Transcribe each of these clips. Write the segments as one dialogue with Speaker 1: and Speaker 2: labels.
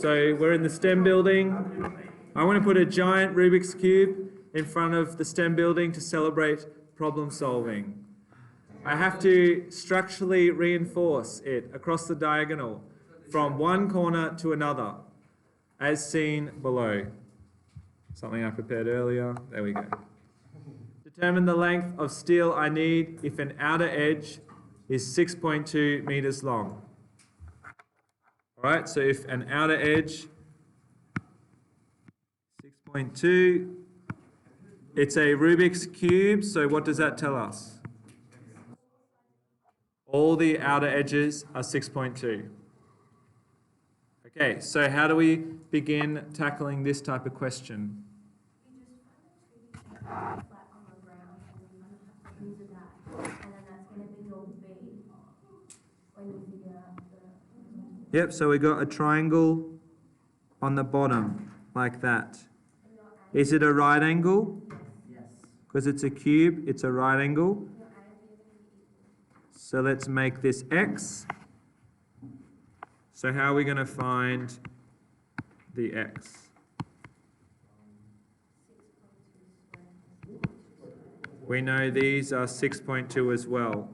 Speaker 1: So we're in the STEM building. I want to put a giant Rubik's Cube in front of the STEM building to celebrate problem solving. I have to structurally reinforce it across the diagonal from one corner to another, as seen below. Something I prepared earlier. There we go. Determine the length of steel I need if an outer edge is 6.2 meters long. All right, so if an outer edge 6.2, it's a Rubik's Cube, so what does that tell us? All the outer edges are 6.2. Okay, so how do we begin tackling this type of question? Yep, so we got a triangle on the bottom, like that. Is it a right angle? Yes. Because it's a cube, it's a right angle. So let's make this x. So how are we going to find the x? We know these are 6.2 as well,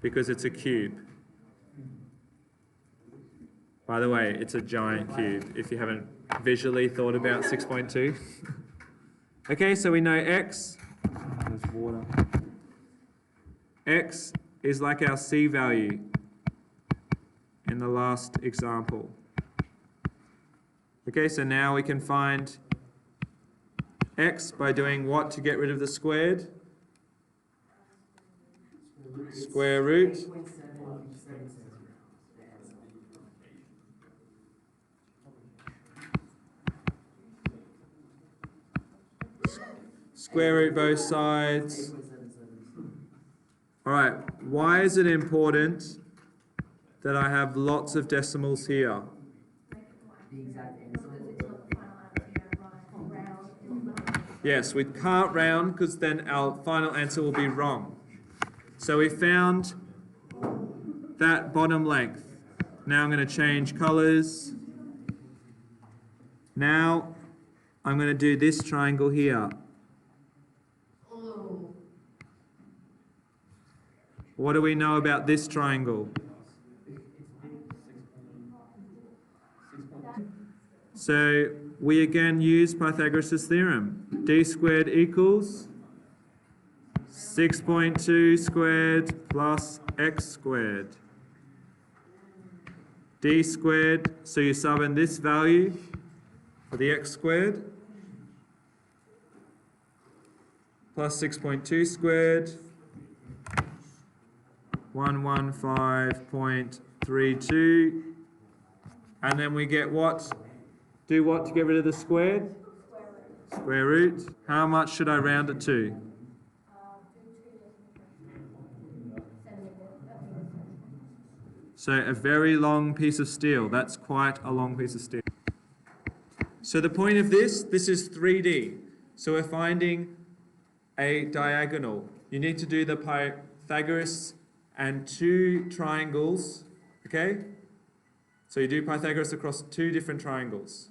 Speaker 1: because it's a cube. By the way, it's a giant cube, if you haven't visually thought about 6.2. Okay, so we know x. There's water. X is like our C value in the last example. Okay, so now we can find x by doing what to get rid of the squared? Square root. Square root both sides. All right, why is it important that I have lots of decimals here? Yes, we can't round because then our final answer will be wrong. So we found that bottom length. Now I'm going to change colors. Now I'm going to do this triangle here. What do we know about this triangle? So we again use Pythagoras' theorem. D squared equals 6.2 squared plus x squared. D squared, so you sub in this value for the x squared, plus 6.2 squared, 115.32, and then we get what? Do what to get rid of the squared? Square root. How much should I round it to? So a very long piece of steel. That's quite a long piece of steel. So the point of this is 3D. So we're finding a diagonal. You need to do the Pythagoras and two triangles, okay? So you do Pythagoras across two different triangles.